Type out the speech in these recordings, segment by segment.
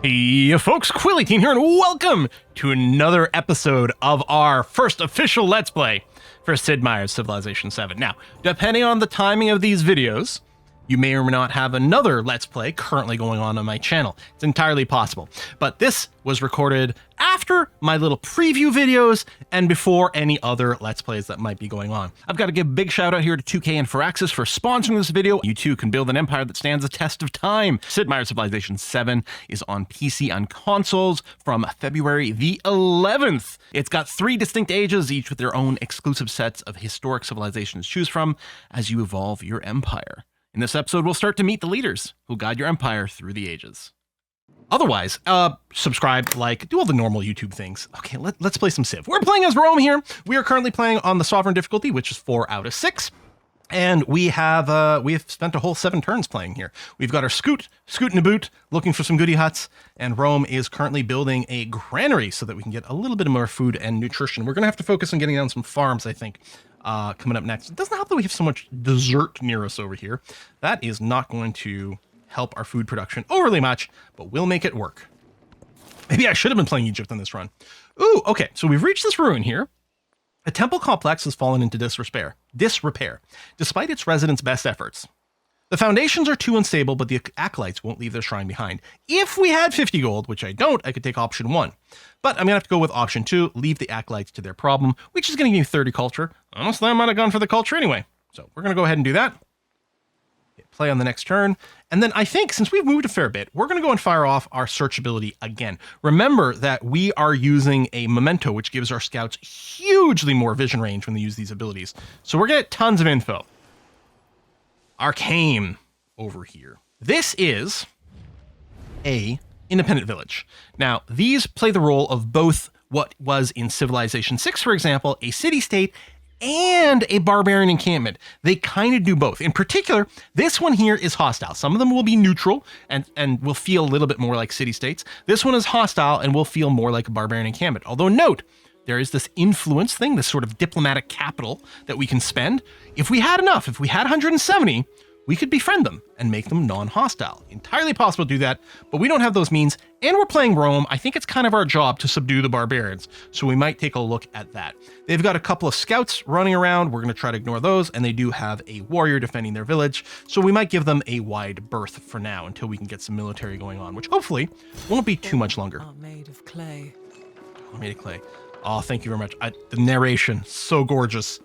Hey folks, Quilly18 here, and welcome to another episode of our first official Let's Play for Sid Meier's Civilization 7. Now, depending on the timing of these videos, you may or may not have another Let's Play currently going on my channel. It's entirely possible. But this was recorded after my little preview videos and before any other Let's Plays that might be going on. I've got to give a big shout out here to 2K and Firaxis for sponsoring this video. You too can build an empire that stands the test of time. Sid Meier's Civilization 7 is on PC and consoles from February the 11th. It's got 3 distinct ages, each with their own exclusive sets of historic civilizations to choose from as you evolve your empire. In this episode, we'll start to meet the leaders who guide your empire through the ages. Otherwise, subscribe, like, do all the normal YouTube things. Okay, let's play some Civ. We're playing as Rome here. We are currently playing on the Sovereign difficulty, which is 4 out of 6. And we have spent a whole 7 turns playing here. We've got our scoot in a boot, looking for some goodie huts, and Rome is currently building a granary so that we can get a little bit more food and nutrition. We're going to have to focus on getting down some farms, I think. Coming up next. It doesn't help that we have so much dessert near us over here. That is not going to help our food production overly much, but we'll make it work. Maybe I should have been playing Egypt on this run. Ooh, okay, so we've reached this ruin here. A temple complex has fallen into disrepair, despite its residents' best efforts. The foundations are too unstable, but the acolytes won't leave their shrine behind. If we had 50 gold, which I don't, I could take option 1. But I'm going to have to go with option 2, leave the acolytes to their problem, which is going to give me 30 culture. Honestly, I might have gone for the culture anyway. So we're going to go ahead and do that. Hit play on the next turn. And then I think, since we've moved a fair bit, we're going to go and fire off our search ability again. Remember that we are using a memento, which gives our scouts hugely more vision range when they use these abilities. So we're going to get tons of info. Arcane over here. This is a independent village. Now, these play the role of both what was in Civilization 6, for example, a city-state and a barbarian encampment. They kind of do both. In particular, this one here is hostile. Some of them will be neutral and will feel a little bit more like city-states. This one is hostile and will feel more like a barbarian encampment. Although note, there is this influence thing, this sort of diplomatic capital that we can spend. If we had enough, if we had 170, we could befriend them and make them non-hostile. Entirely possible to do that, but we don't have those means, and we're playing Rome. I think it's kind of our job to subdue the barbarians, so we might take a look at that. They've got a couple of scouts running around. We're going to try to ignore those, and they do have a warrior defending their village, so we might give them a wide berth for now until we can get some military going on, which hopefully won't be too much longer. Made of clay. Made of clay. Oh, thank you very much. The narration, so gorgeous.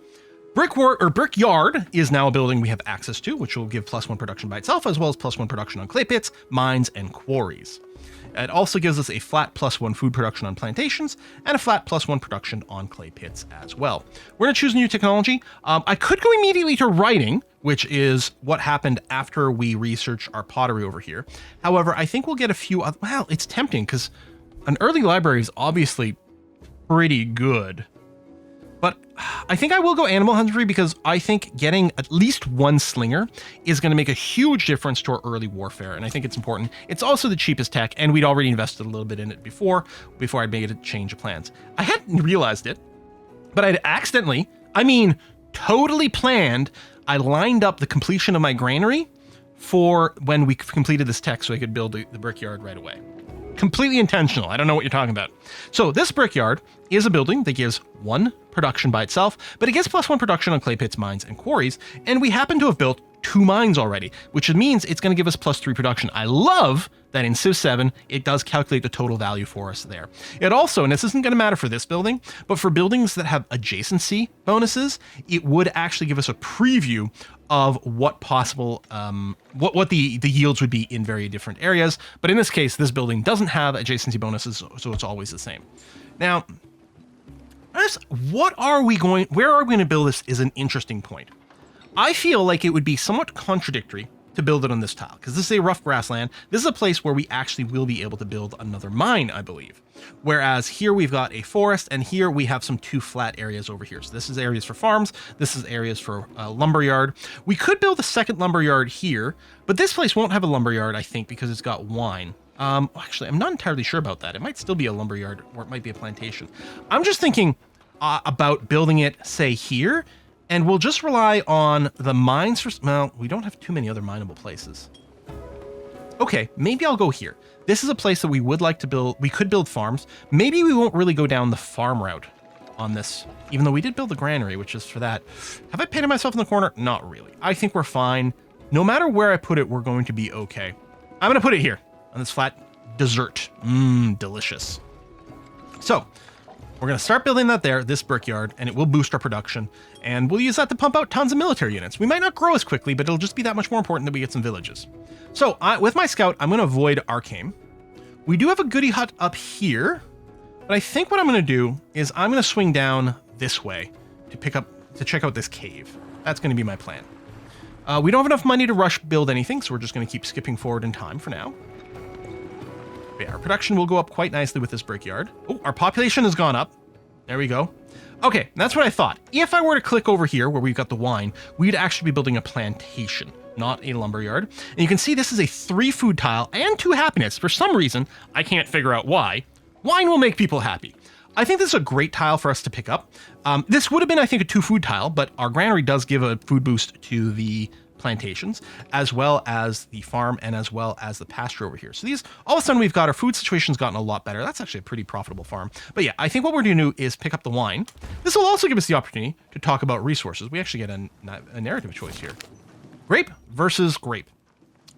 Brickyard is now a building we have access to, which will give +1 production by itself, as well as +1 production on clay pits, mines, and quarries. It also gives us a flat +1 food production on plantations, and a flat +1 production on clay pits as well. We're going to choose a new technology. I could go immediately to writing, which is what happened after we researched our pottery over here. However, I think we'll get a few other, well, it's tempting, because an early library is obviously pretty good. But I think I will go animal husbandry because I think getting at least 1 slinger is going to make a huge difference to our early warfare, and I think it's important. It's also the cheapest tech, and we'd already invested a little bit in it before I made a change of plans. I hadn't realized it, but I'd accidentally, totally planned, I lined up the completion of my granary for when we completed this tech so I could build the brickyard right away. Completely intentional. I don't know what you're talking about. So this brickyard is a building that gives 1 production by itself, but it gets +1 production on clay pits, mines, and quarries, and we happen to have built 2 mines already, which means it's going to give us +3 production. I love that in Civ 7, it does calculate the total value for us there. It also, and this isn't going to matter for this building, but for buildings that have adjacency bonuses, it would actually give us a preview of what possible, what the yields would be in very different areas. But in this case, this building doesn't have adjacency bonuses, so it's always the same. Now, where are we going to build this is an interesting point. I feel like it would be somewhat contradictory to build it on this tile, because this is a rough grassland. This is a place where we actually will be able to build another mine, I believe. Whereas here we've got a forest, and here we have some 2 flat areas over here. So this is areas for farms, this is areas for lumberyard. We could build a second lumberyard here, but this place won't have a lumberyard, I think, because it's got wine. Actually, I'm not entirely sure about that. It might still be a lumberyard, or it might be a plantation. I'm just thinking about building it, say, here, and we'll just rely on the mines for, well, we don't have too many other mineable places. Okay, maybe I'll go here. This is a place that we would like to build. We could build farms. Maybe we won't really go down the farm route on this, even though we did build the granary, which is for that. Have I painted myself in the corner? Not really. I think we're fine. No matter where I put it, we're going to be okay. I'm going to put it here on this flat dessert. Delicious. So we're going to start building that there, this brickyard, and it will boost our production. And we'll use that to pump out tons of military units. We might not grow as quickly, but it'll just be that much more important that we get some villages. So with my scout, I'm going to avoid Arcane. We do have a goody hut up here, but I think what I'm going to do is I'm going to swing down this way to check out this cave. That's going to be my plan. We don't have enough money to rush build anything, so we're just going to keep skipping forward in time for now. But yeah, our production will go up quite nicely with this brickyard. Oh, our population has gone up. There we go. Okay, that's what I thought. If I were to click over here where we've got the wine, we'd actually be building a plantation, not a lumberyard. And you can see this is a 3 food tile and 2 happiness. For some reason, I can't figure out why. Wine will make people happy. I think this is a great tile for us to pick up. This would have been, I think, a 2 food tile, but our granary does give a food boost to the plantations, as well as the farm and as well as the pasture over here. So these, all of a sudden, we've got our food situation's gotten a lot better. That's actually a pretty profitable farm. But yeah, I think what we're going to do is pick up the wine. This will also give us the opportunity to talk about resources. We actually get a narrative choice here. Grape versus grape.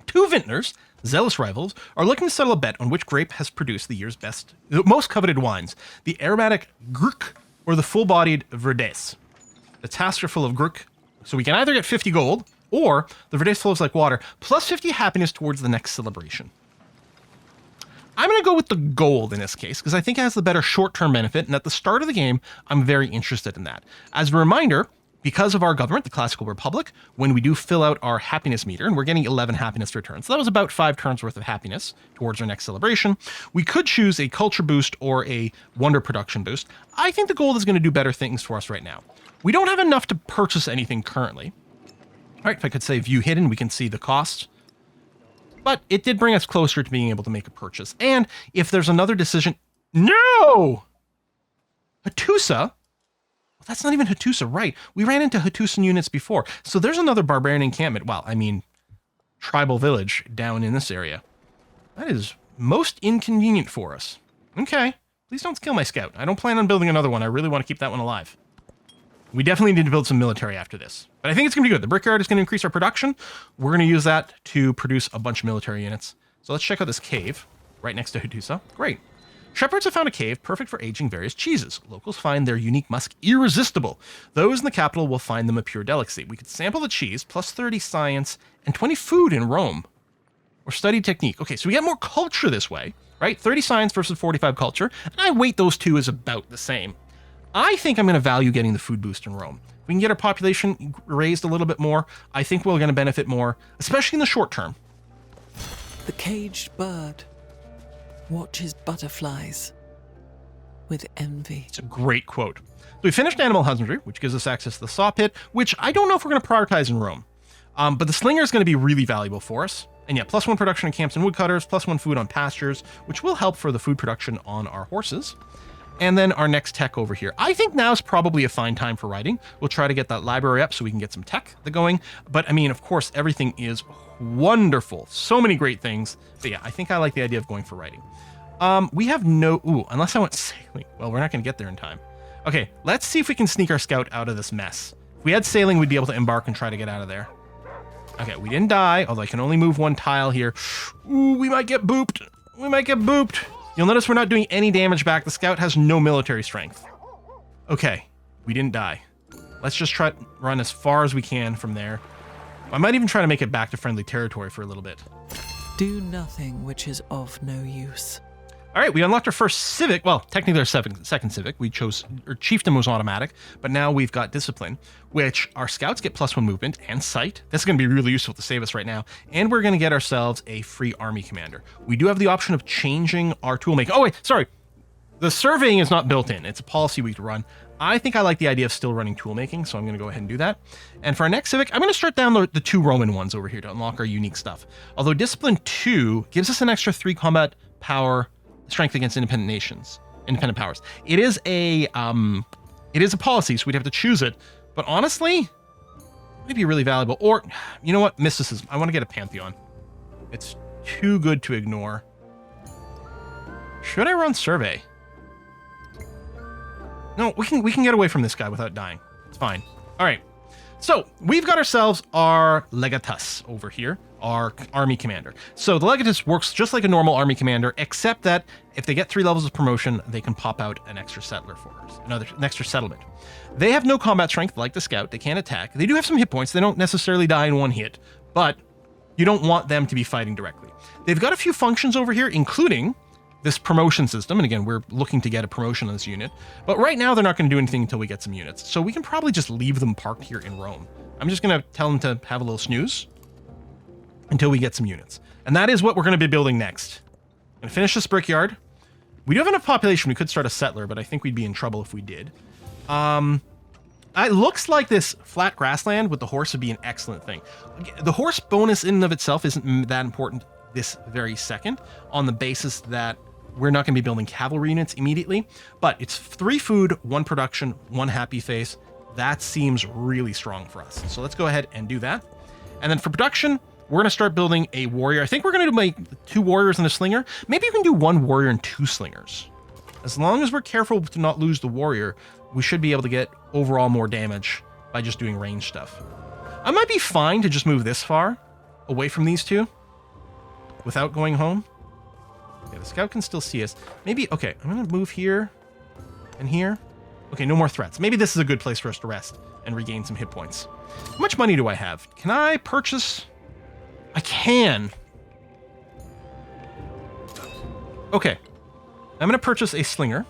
2 vintners, zealous rivals, are looking to settle a bet on which grape has produced the year's most coveted wines, the aromatic Grück or the full-bodied Verdes. The tasks are full of Grück, so we can either get 50 gold, or the Verdes flows like water, plus 50 happiness towards the next celebration. I'm going to go with the gold in this case, because I think it has the better short-term benefit, and at the start of the game, I'm very interested in that. As a reminder, because of our government, the Classical Republic, when we do fill out our happiness meter, and we're getting 11 happiness returns, so that was about 5 turns worth of happiness towards our next celebration, we could choose a culture boost or a wonder production boost. I think the gold is going to do better things for us right now. We don't have enough to purchase anything currently. All right, if I could say view hidden, we can see the cost. But it did bring us closer to being able to make a purchase. And if there's another decision... No! Hattusa? Well, that's not even Hattusa, right. We ran into Hattusan units before. So there's another barbarian encampment. Well, I mean, tribal village down in this area. That is most inconvenient for us. Okay, please don't kill my scout. I don't plan on building another one. I really want to keep that one alive. We definitely need to build some military after this. But I think it's going to be good. The brickyard is going to increase our production. We're going to use that to produce a bunch of military units. So let's check out this cave right next to Hattusa. Great. Shepherds have found a cave perfect for aging various cheeses. Locals find their unique musk irresistible. Those in the capital will find them a pure delicacy. We could sample the cheese, plus 30 science, and 20 food in Rome. Or study technique. Okay, so we get more culture this way, right? 30 science versus 45 culture. And I weight those two as about the same. I think I'm going to value getting the food boost in Rome. If we can get our population raised a little bit more, I think we're going to benefit more, especially in the short term. The caged bird watches butterflies with envy. It's a great quote. So we finished animal husbandry, which gives us access to the saw pit, which I don't know if we're going to prioritize in Rome. But the slinger is going to be really valuable for us. And yeah, +1 production on camps and woodcutters, +1 food on pastures, which will help for the food production on our horses. And then our next tech over here. I think now is probably a fine time for writing. We'll try to get that library up so we can get some tech going. But I mean, of course, everything is wonderful. So many great things. But yeah, I think I like the idea of going for writing. We have no... Ooh, unless I went sailing. Well, we're not going to get there in time. Okay, let's see if we can sneak our scout out of this mess. If we had sailing, we'd be able to embark and try to get out of there. Okay, we didn't die, although I can only move 1 tile here. Ooh, we might get booped. We might get booped. You'll notice we're not doing any damage back. The scout has no military strength. Okay, we didn't die. Let's just try to run as far as we can from there. I might even try to make it back to friendly territory for a little bit. Do nothing which is of no use. All right, we unlocked our first civic. Well, technically our second civic. We chose, or chieftain was automatic, but now we've got discipline, which our scouts get +1 movement and sight. This is going to be really useful to save us right now. And we're going to get ourselves a free army commander. We do have the option of changing our tool making. Oh, wait, sorry. The surveying is not built in. It's a policy we can run. I think I like the idea of still running tool making, so I'm going to go ahead and do that. And for our next civic, I'm going to start down the 2 Roman ones over here to unlock our unique stuff. Although discipline 2 gives us an extra 3 combat power strength against independent powers. It is a policy, so we'd have to choose it. But honestly, it might be really valuable. Or, you know what? Mysticism. I want to get a Pantheon. It's too good to ignore. Should I run survey? No, we can get away from this guy without dying. It's fine. All right. So we've got ourselves our legatus over here, our army commander. So the legatus works just like a normal army commander, except that if they get 3 levels of promotion, they can pop out an extra settler for us, an extra settlement. They have no combat strength like the scout. They can't attack. They do have some hit points. They don't necessarily die in one hit, but you don't want them to be fighting directly. They've got a few functions over here, including this promotion system. And again, we're looking to get a promotion on this unit, but right now they're not going to do anything until we get some units. So we can probably just leave them parked here in Rome. I'm just going to tell them to have a little snooze until we get some units. And that is what we're going to be building next. I'm going to finish this brickyard. We do have enough population. We could start a settler, but I think we'd be in trouble if we did. It looks like this flat grassland with the horse would be an excellent thing. The horse bonus in and of itself isn't that important this very second, on the basis that we're not going to be building cavalry units immediately, but it's 3 food, 1 production, 1 happy face. That seems really strong for us. So let's go ahead and do that. And then for production, we're going to start building a warrior. I think we're going to make 2 warriors and a slinger. Maybe you can do 1 warrior and 2 slingers. As long as we're careful to not lose the warrior, we should be able to get overall more damage by just doing range stuff. I might be fine to just move this far away from these 2 without going home. Okay, the scout can still see us. Maybe, okay, I'm going to move here and here. Okay, no more threats. Maybe this is a good place for us to rest and regain some hit points. How much money do I have? Can I purchase? I can. Okay. I'm going to purchase a slinger.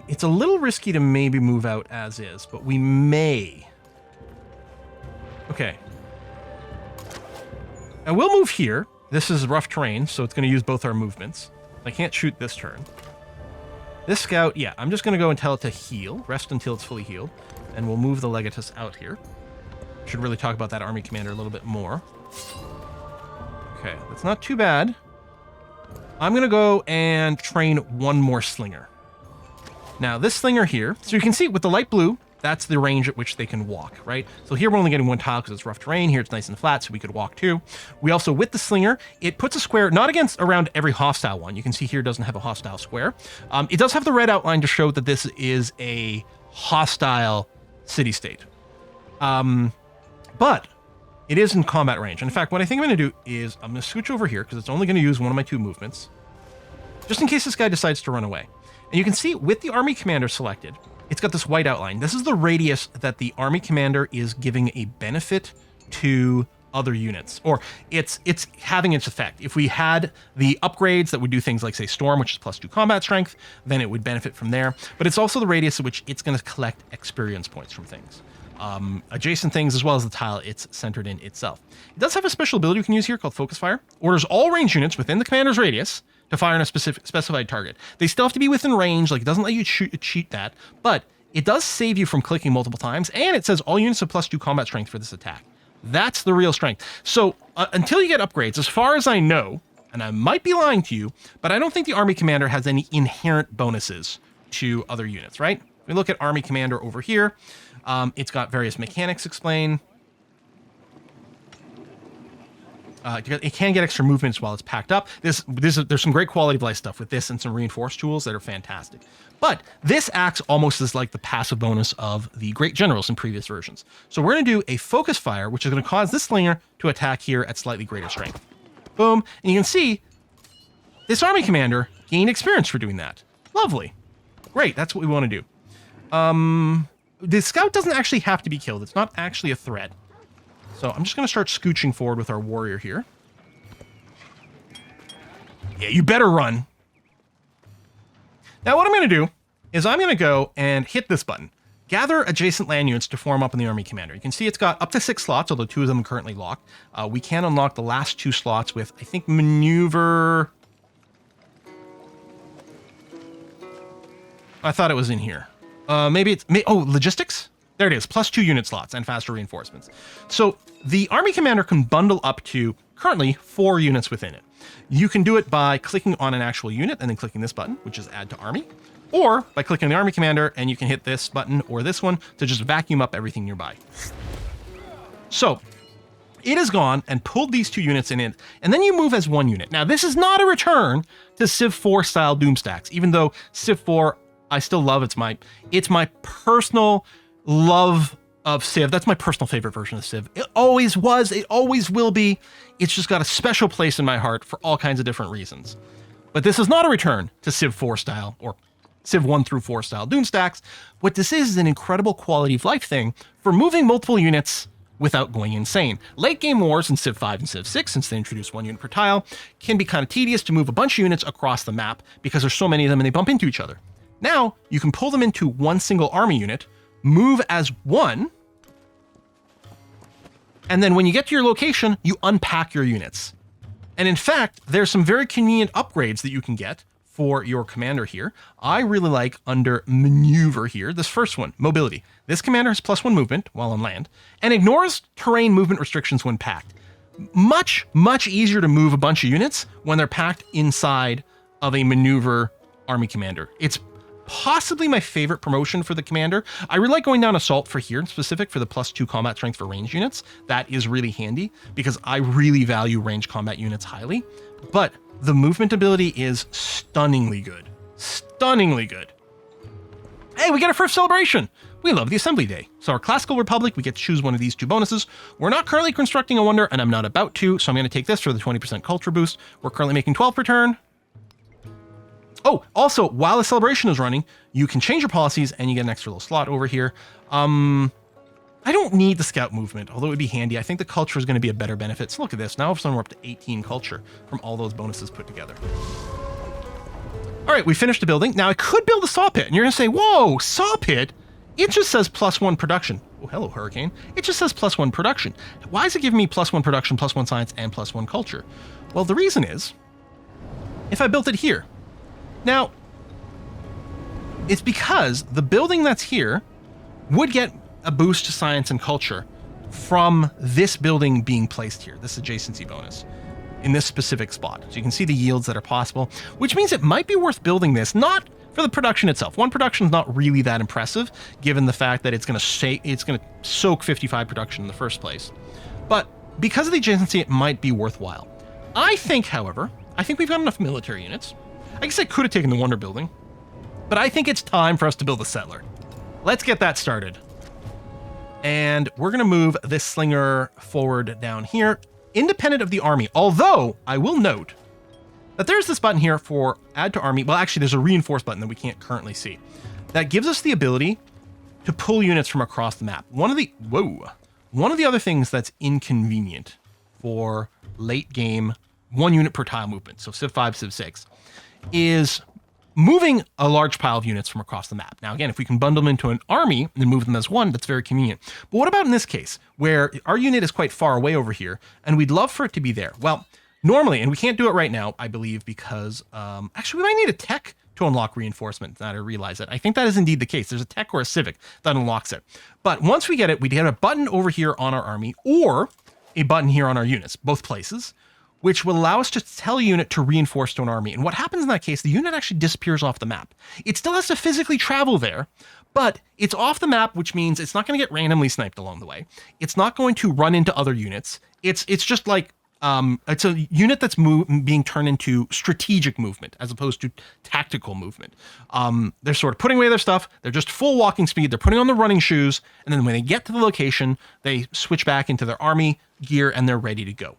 It's a little risky to maybe move out as is, but we may. Okay. I will move here. This is rough terrain, so it's going to use both our movements. I can't shoot this turn. This scout, yeah, I'm just going to go and tell it to heal. Rest until it's fully healed. And we'll move the legatus out here. Should really talk about that army commander a little bit more. Okay, that's not too bad. I'm going to go and train 1 more slinger. Now, this slinger here, so you can see with the light blue, that's the range at which they can walk, right? So here we're only getting 1 tile because it's rough terrain. Here it's nice and flat, so we could walk 2. We also, with the slinger, it puts a square, not against around every hostile one. You can see here it doesn't have a hostile square. It does have the red outline to show that this is a hostile city-state. But it is in combat range. In fact, what I think I'm going to do is I'm going to scooch over here because it's only going to use 1 of my 2 movements, just in case this guy decides to run away. And you can see with the army commander selected, it's got this white outline. This is the radius that the army commander is giving a benefit to other units, or it's having its effect. If we had the upgrades that would do things like, say, Storm, which is +2 combat strength, then it would benefit from there. But it's also the radius at which it's going to collect experience points from things. Adjacent things, as well as the tile it's centered in itself. It does have a special ability you can use here called Focus Fire. Orders all range units within the commander's radius to fire on a specified target. They still have to be within range, like it doesn't let you cheat that, but it does save you from clicking multiple times, and it says all units have +2 combat strength for this attack. That's the real strength. So until you get upgrades, as far as I know, and I might be lying to you, but I don't think the army commander has any inherent bonuses to other units, right? If we look at army commander over here, it's got various mechanics explained. It can get extra movements while it's packed up. There's some great quality of life stuff with this and some reinforced tools that are fantastic. But this acts almost as like the passive bonus of the great generals in previous versions. So we're going to do a focus fire, which is going to cause this slinger to attack here at slightly greater strength. Boom. And you can see this army commander gained experience for doing that. Lovely. Great. That's what we want to do. The scout doesn't actually have to be killed. It's not actually a threat. So I'm just going to start scooching forward with our warrior here. Yeah, you better run. Now what I'm going to do is I'm going to go and hit this button. Gather adjacent land units to form up in the army commander. You can see it's got up to 6 slots, although 2 of them are currently locked. We can unlock the last 2 slots with, I think, maneuver. I thought it was in here. Maybe it's, logistics? There it is, +2 unit slots and faster reinforcements. So the army commander can bundle up to currently 4 units within it. You can do it by clicking on an actual unit and then clicking this button, which is add to army, or by clicking the army commander and you can hit this button or this one to just vacuum up everything nearby. So It has gone and pulled these 2 units in it, and then you move as 1 unit. Now, this is not a return to Civ 4 style Doom stacks, even though Civ 4, I still love. It's my personal love of Civ. That's my personal favorite version of Civ. It always was. It always will be. It's just got a special place in my heart for all kinds of different reasons. But this is not a return to Civ 4 style or Civ 1 through 4 style Doom stacks. What this is an incredible quality of life thing for moving multiple units without going insane. Late game wars in Civ 5 and Civ 6, since they introduced 1 unit per tile, can be kind of tedious to move a bunch of units across the map because there's so many of them and they bump into each other. Now, you can pull them into 1 single army unit, move as 1, and then when you get to your location, you unpack your units. And in fact, there's some very convenient upgrades that you can get for your commander here. I really like under maneuver here, this first one, mobility. This commander has +1 movement while on land and ignores terrain movement restrictions when packed. Much, much easier to move a bunch of units when they're packed inside of a maneuver army commander. It's possibly my favorite promotion for the commander. I really like going down assault for here in specific for the +2 combat strength for range units. That is really handy because I really value range combat units highly, but the movement ability is stunningly good. Stunningly good. Hey, we get our first celebration. We love the Assembly Day. So our Classical Republic, we get to choose one of these 2 bonuses. We're not currently constructing a wonder, and I'm not about to, so I'm going to take this for the 20% culture boost. We're currently making 12 per turn. Oh, also, while the celebration is running, you can change your policies and you get an extra little slot over here. I don't need the scout movement, although it would be handy. I think the culture is going to be a better benefit. So look at this. Now all of a sudden we're up to 18 culture from all those bonuses put together. All right, we finished the building. Now I could build a saw pit, and you're going to say, whoa, saw pit? It just says +1 production. Oh, hello, Hurricane. It just says +1 production. Why is it giving me +1 production, +1 science, and +1 culture? Well, the reason is, if I built it here. Now, it's because the building that's here would get a boost to science and culture from this building being placed here, this adjacency bonus, in this specific spot. So you can see the yields that are possible, which means it might be worth building this, not for the production itself. 1 production is not really that impressive, given the fact that it's going to soak 55 production in the first place. But because of the adjacency, it might be worthwhile. I think, however, we've got enough military units. I guess I could have taken the Wonder Building, but I think it's time for us to build a settler. Let's get that started. And we're going to move this slinger forward down here, independent of the army. Although, I will note that there's this button here for add to army. Well, actually, there's a reinforce button that we can't currently see. That gives us the ability to pull units from across the map. One of the other things that's inconvenient for late game 1 unit per tile movement, so Civ 5, Civ 6, is moving a large pile of units from across the map. Now, again, if we can bundle them into an army and move them as 1, that's very convenient. But what about in this case, where our unit is quite far away over here, and we'd love for it to be there? Well, normally, and we can't do it right now, I believe, because actually we might need a tech to unlock reinforcement, now that I realize it. I think that is indeed the case. There's a tech or a civic that unlocks it. But once we get it, we'd get a button over here on our army, or a button here on our units, both places, which will allow us to tell a unit to reinforce to an army. And what happens in that case, the unit actually disappears off the map. It still has to physically travel there, but it's off the map, which means it's not going to get randomly sniped along the way. It's not going to run into other units. It's just like, it's a unit that's being turned into strategic movement as opposed to tactical movement. They're sort of putting away their stuff. They're just full walking speed. They're putting on the running shoes. And then when they get to the location, they switch back into their army gear and they're ready to go.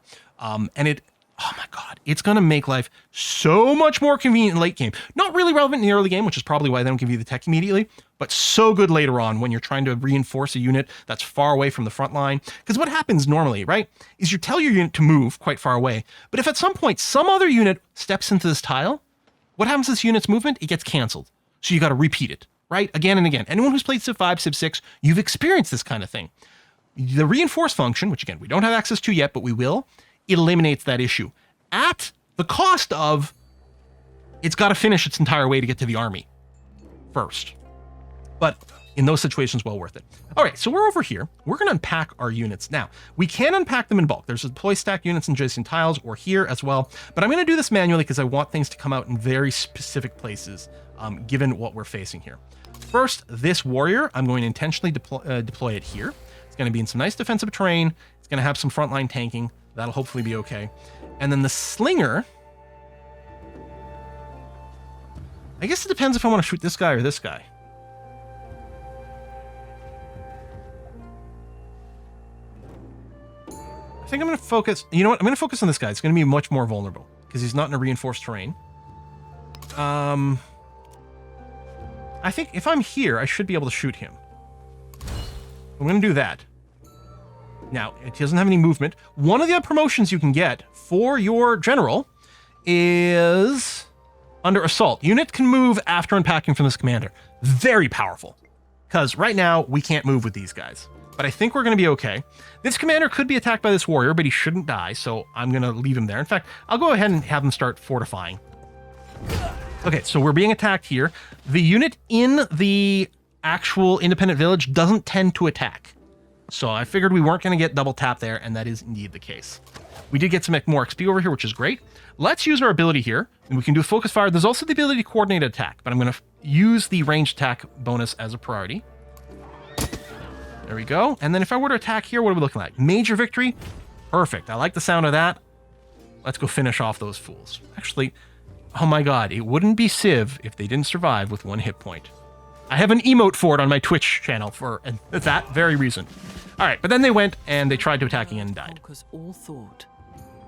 Oh my God, it's going to make life so much more convenient in late game. Not really relevant in the early game, which is probably why they don't give you the tech immediately, but so good later on when you're trying to reinforce a unit that's far away from the front line. Because what happens normally, right, is you tell your unit to move quite far away, but if at some point some other unit steps into this tile, what happens to this unit's movement? It gets canceled. So you got to repeat it, right, again and again. Anyone who's played Civ 5, Civ 6, you've experienced this kind of thing. The reinforce function, which again, we don't have access to yet, but we will, it eliminates that issue at the cost of it's got to finish its entire way to get to the army first. But in those situations, well worth it. All right, so we're over here. We're going to unpack our units. Now, we can unpack them in bulk. There's deploy stack units in adjacent tiles or here as well. But I'm going to do this manually because I want things to come out in very specific places, given what we're facing here. First, this warrior, I'm going to intentionally deploy it here. It's going to be in some nice defensive terrain. It's going to have some frontline tanking. That'll hopefully be okay. And then the slinger, I guess it depends if I want to shoot this guy or this guy. I think I'm going to focus... You know what? I'm going to focus on this guy. It's going to be much more vulnerable because he's not in a reinforced terrain. I think if I'm here, I should be able to shoot him. I'm going to do that. Now, it doesn't have any movement. One of the promotions you can get for your general is under assault. Unit can move after unpacking from this commander. Very powerful. Because right now, we can't move with these guys. But I think we're going to be okay. This commander could be attacked by this warrior, but he shouldn't die, so I'm going to leave him there. In fact, I'll go ahead and have him start fortifying. Okay, so we're being attacked here. The unit in the actual independent village doesn't tend to attack. So I figured we weren't going to get double tap there, and that is indeed the case. We did get some more XP over here, which is great. Let's use our ability here, and we can do focus fire. There's also the ability to coordinate attack, but I'm going to use the ranged attack bonus as a priority. There we go. And then if I were to attack here, what are we looking like? Major victory? Perfect. I like the sound of that. Let's go finish off those fools. Actually, oh my god, it wouldn't be Civ if they didn't survive with 1 hit point. I have an emote for it on my Twitch channel for that very reason. All right, but then they went and they tried to attack again and died. Conquers all thought,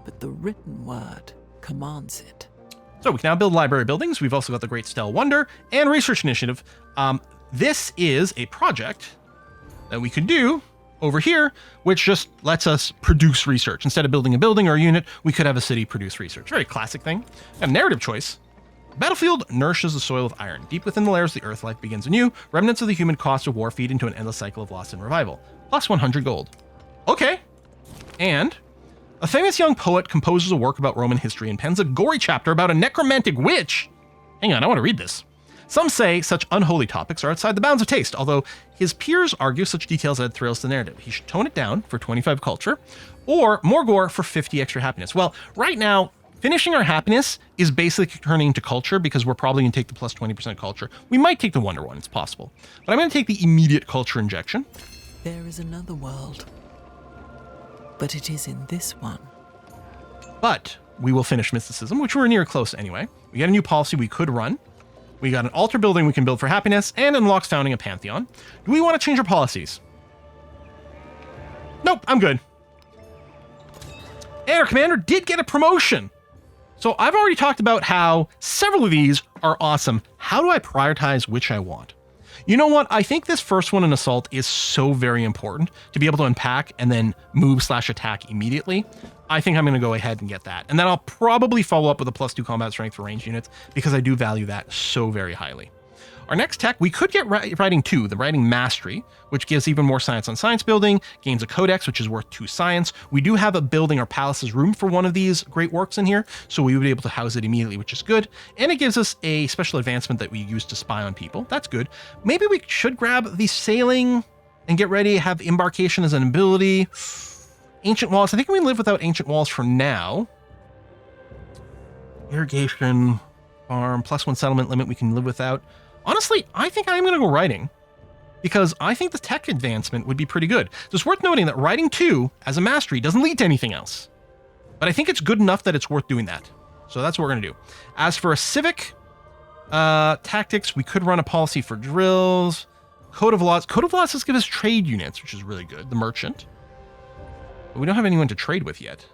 but the written word commands it. So we can now build library buildings. We've also got the Great Stell Wonder and Research Initiative. This is a project that we could do over here, which just lets us produce research. Instead of building a building or a unit, we could have a city produce research. Very classic thing. A narrative choice. Battlefield nourishes the soil of iron. Deep within the layers of the earth, life begins anew. Remnants of the human cost of war feed into an endless cycle of loss and revival. Plus 100 gold. Okay. And a famous young poet composes a work about Roman history and pens a gory chapter about a necromantic witch. Hang on, I want to read this. Some say such unholy topics are outside the bounds of taste, although his peers argue such details add thrills to the narrative. He should tone it down for 25 culture, or more gore for 50 extra happiness. Well, right now, finishing our happiness is basically turning into culture because we're probably going to take the plus 20% culture. We might take the wonder one, it's possible. But I'm going to take the immediate culture injection. There is another world, but it is in this one. But we will finish mysticism, which we're near close anyway. We got a new policy we could run. We got an altar building we can build for happiness, and unlocks founding a Pantheon. Do we want to change our policies? Nope, I'm good. And our commander did get a promotion. So I've already talked about how several of these are awesome. How do I prioritize which I want? You know what? I think this first one in Assault is so very important to be able to unpack and then move/attack immediately. I think I'm going to go ahead and get that. And then I'll probably follow up with a +2 combat strength for ranged units because I do value that so very highly. Our next tech, we could get Writing 2, the Writing Mastery, which gives even more science on science building, gains a codex, which is worth 2 science. We do have a building or palace's room for one of these great works in here, so we would be able to house it immediately, which is good. And it gives us a special advancement that we use to spy on people. That's good. Maybe we should grab the sailing and get ready, have embarkation as an ability. Ancient walls. I think we live without ancient walls for now. Irrigation, farm, +1 settlement limit we can live without. Honestly, I think I'm going to go writing because I think the tech advancement would be pretty good. So it's worth noting that Writing 2 as a mastery doesn't lead to anything else, but I think it's good enough that it's worth doing that. So that's what we're going to do. As for a civic tactics, we could run a policy for drills. Code of laws. Code of laws does give us trade units, which is really good. The merchant. But we don't have anyone to trade with yet.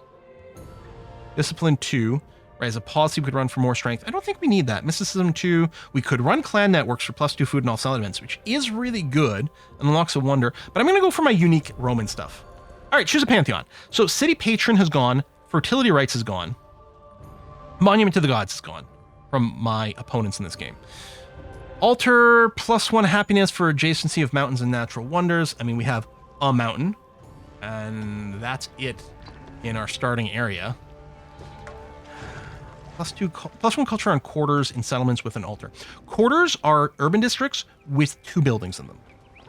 Discipline 2. Right, as a policy, we could run for more strength. I don't think we need that. Mysticism 2, we could run clan networks for +2 food and all settlements, which is really good and unlocks a wonder. But I'm going to go for my unique Roman stuff. All right, choose a Pantheon. So City Patron has gone. Fertility Rites is gone. Monument to the Gods is gone from my opponents in this game. Altar, +1 happiness for adjacency of mountains and natural wonders. I mean, we have a mountain, and that's it in our starting area. +1 culture on quarters in settlements with an altar. Quarters are urban districts with 2 buildings in them,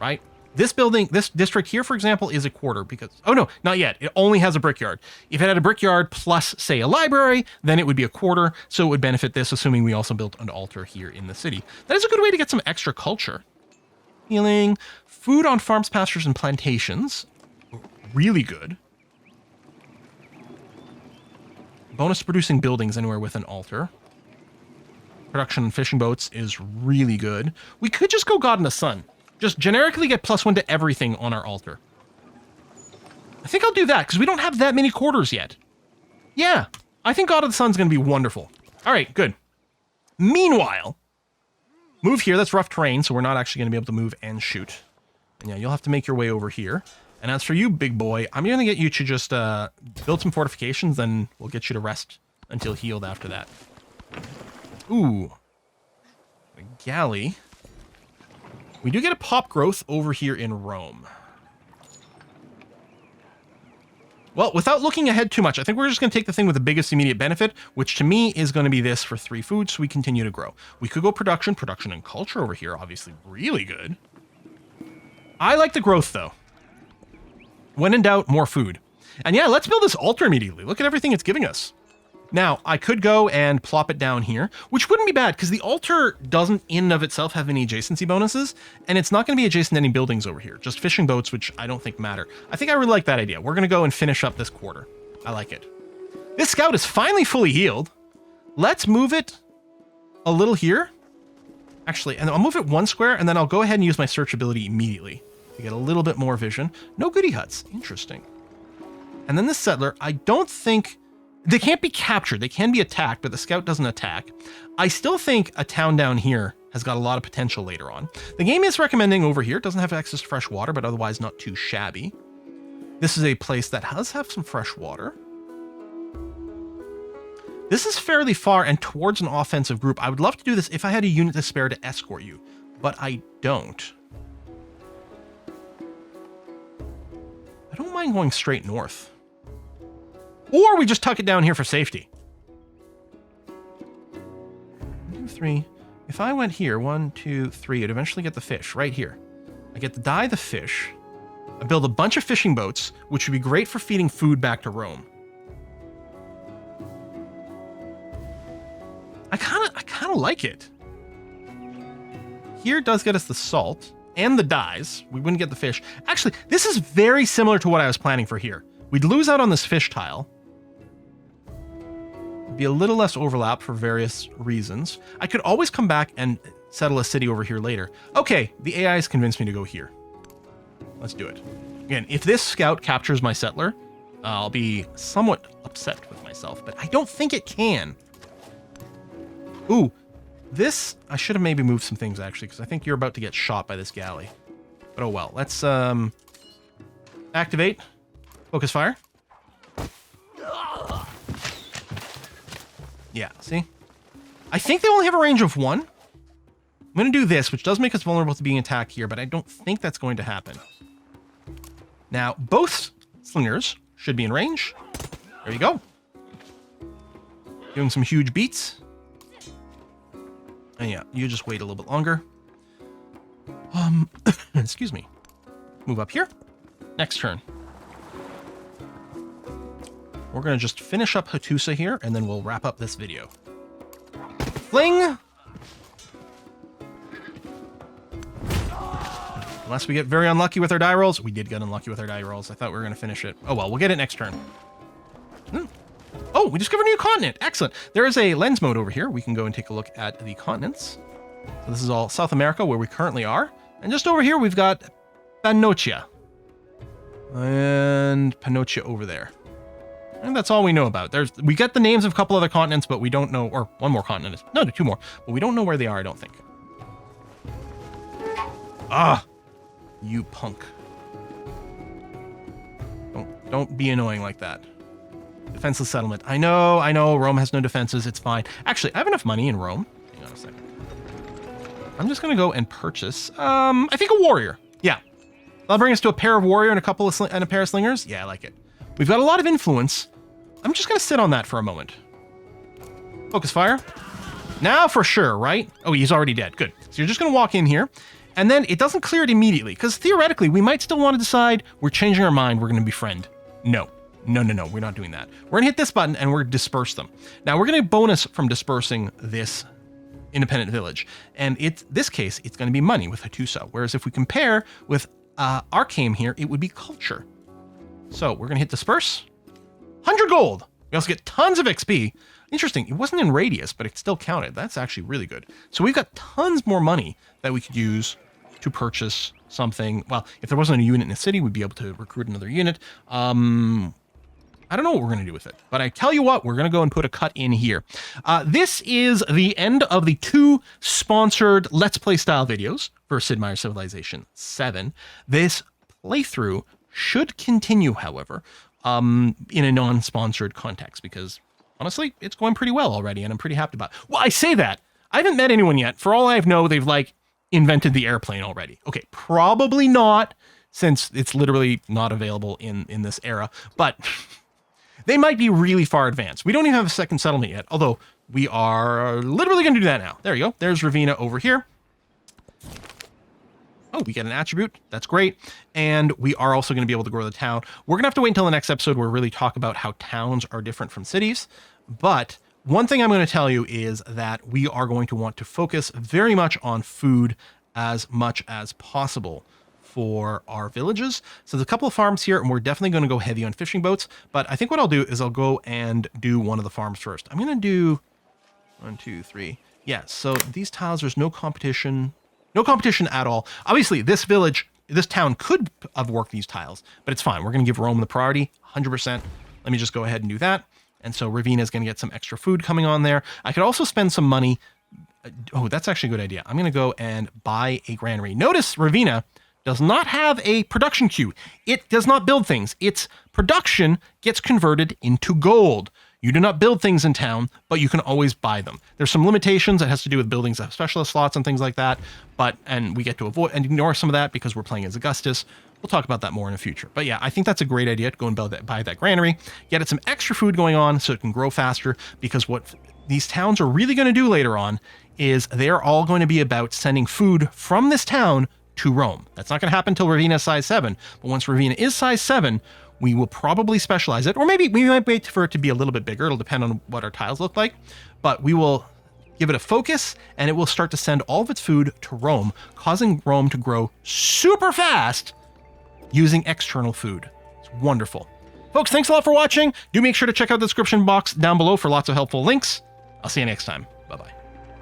right? This building, this district here, for example, is a quarter because, oh no, not yet. It only has a brickyard. If it had a brickyard plus, say, a library, then it would be a quarter. So it would benefit this, assuming we also built an altar here in the city. That is a good way to get some extra culture. Healing, food on farms, pastures, and plantations. Really good. Bonus to producing buildings anywhere with an altar. Production and fishing boats is really good. We could just go God in the Sun. Just generically get +1 to everything on our altar. I think I'll do that, because we don't have that many quarters yet. Yeah, I think God of the Sun's going to be wonderful. All right, good. Meanwhile, move here. That's rough terrain, so we're not actually going to be able to move and shoot. And yeah, you'll have to make your way over here. And as for you, big boy, I'm going to get you to just build some fortifications, then we'll get you to rest until healed after that. Ooh. A galley. We do get a pop growth over here in Rome. Well, without looking ahead too much, I think we're just going to take the thing with the biggest immediate benefit, which to me is going to be this for 3 food, so we continue to grow. We could go production and culture over here, obviously really good. I like the growth, though. When in doubt, more food. And yeah, let's build this altar immediately. Look at everything it's giving us. Now, I could go and plop it down here, which wouldn't be bad, because the altar doesn't in and of itself have any adjacency bonuses, and it's not going to be adjacent to any buildings over here, just fishing boats, which I don't think matter. I think I really like that idea. We're going to go and finish up this quarter. I like it. This scout is finally fully healed. Let's move it a little here. Actually, and I'll move it 1 square, and then I'll go ahead and use my search ability immediately to get a little bit more vision. No goody huts. Interesting. And then this settler, I don't think... They can't be captured. They can be attacked, but the scout doesn't attack. I still think a town down here has got a lot of potential later on. The game is recommending over here. It doesn't have access to fresh water, but otherwise not too shabby. This is a place that does have some fresh water. This is fairly far and towards an offensive group. I would love to do this if I had a unit to spare to escort you, but I don't. I don't mind going straight north. Or we just tuck it down here for safety. 1, 2, 3. If I went here, 1, 2, 3, I'd eventually get the fish right here. I get to dye the fish. I build a bunch of fishing boats, which would be great for feeding food back to Rome. I kind of like it. Here does get us the salt and the dyes. We wouldn't get the fish. Actually, this is very similar to what I was planning for here. We'd lose out on this fish tile. Be a little less overlap for various reasons. I could always come back and settle a city over here later. Okay, the AI has convinced me to go here. Let's do it. Again, if this scout captures my settler, I'll be somewhat upset with myself, but I don't think it can. Ooh, this, I should have maybe moved some things actually, because I think you're about to get shot by this galley. But oh well, let's activate. Focus fire. Yeah, see? I think they only have a range of 1. I'm going to do this, which does make us vulnerable to being attacked here, but I don't think that's going to happen. Now, both slingers should be in range. There you go. Doing some huge beats. And yeah, you just wait a little bit longer. Excuse me. Move up here. Next turn. We're going to just finish up Hattusa here, and then we'll wrap up this video. Fling! Unless we get very unlucky with our die rolls. We did get unlucky with our die rolls. I thought we were going to finish it. Oh well, we'll get it next turn. Oh, we discovered a new continent. Excellent. There is a lens mode over here. We can go and take a look at the continents. So this is all South America, where we currently are. And just over here, we've got Pannotia. And Pannotia over there. And that's all we know about. We get the names of a couple other continents, but we don't know, or one more continent. No, 2 more. But we don't know where they are, I don't think. Ah! You punk. Don't be annoying like that. Defenseless settlement. I know, Rome has no defenses, it's fine. Actually, I have enough money in Rome. Hang on a second. I'm just gonna go and purchase, I think a warrior. Yeah. That'll bring us to a pair of warrior and a pair of slingers. Yeah, I like it. We've got a lot of influence. I'm just going to sit on that for a moment. Focus fire. Now for sure, right? Oh, he's already dead. Good. So you're just going to walk in here, and then it doesn't clear it immediately, because theoretically, we might still want to decide we're changing our mind, we're going to befriend. No, we're not doing that. We're going to hit this button, and we're going to disperse them. Now, we're going to bonus from dispersing this independent village, and this case, it's going to be money with Hattusa, whereas if we compare with Arcane here, it would be culture. So we're going to hit disperse. 100 gold. We also get tons of XP. Interesting, it wasn't in radius, but it still counted. That's actually really good. So we've got tons more money that we could use to purchase something. Well, if there wasn't a unit in the city, we'd be able to recruit another unit. I don't know what we're going to do with it, but I tell you what, we're going to go and put a cut in here. This is the end of the 2 sponsored Let's Play style videos for Sid Meier's Civilization 7. This playthrough should continue, however, in a non-sponsored context, because honestly, it's going pretty well already, and I'm pretty happy about it. Well, I say that. I haven't met anyone yet. For all I know, they've, like, invented the airplane already. Okay, probably not, since it's literally not available in this era, but they might be really far advanced. We don't even have a second settlement yet, although we are literally going to do that now. There you go. There's Ravina over here. Oh, we get an attribute. That's great. And we are also going to be able to grow the town. We're going to have to wait until the next episode where we really talk about how towns are different from cities. But one thing I'm going to tell you is that we are going to want to focus very much on food as much as possible for our villages. So there's a couple of farms here, and we're definitely going to go heavy on fishing boats. But I think what I'll do is I'll go and do one of the farms first. I'm going to do 1, 2, 3. Yeah, so these tiles, there's no competition. No competition at all. Obviously, this village, this town could have worked these tiles, but it's fine. We're going to give Rome the priority, 100%. Let me just go ahead and do that. And so Ravina is going to get some extra food coming on there. I could also spend some money. Oh, that's actually a good idea. I'm going to go and buy a granary. Notice Ravina does not have a production queue. It does not build things. Its production gets converted into gold. You do not build things in town, but you can always buy them. There's some limitations that has to do with buildings that have specialist slots and things like that, and we get to avoid and ignore some of that because we're playing as Augustus. We'll talk about that more in the future. But yeah, I think that's a great idea to go and buy that granary, get it some extra food going on so it can grow faster, because what these towns are really going to do later on is they're all going to be about sending food from this town to Rome. That's not going to happen until Ravina is size 7, but once Ravina is size 7, we will probably specialize it, or maybe we might wait for it to be a little bit bigger. It'll depend on what our tiles look like, but we will give it a focus, and it will start to send all of its food to Rome, causing Rome to grow super fast using external food. It's wonderful. Folks, thanks a lot for watching. Do make sure to check out the description box down below for lots of helpful links. I'll see you next time. Bye-bye.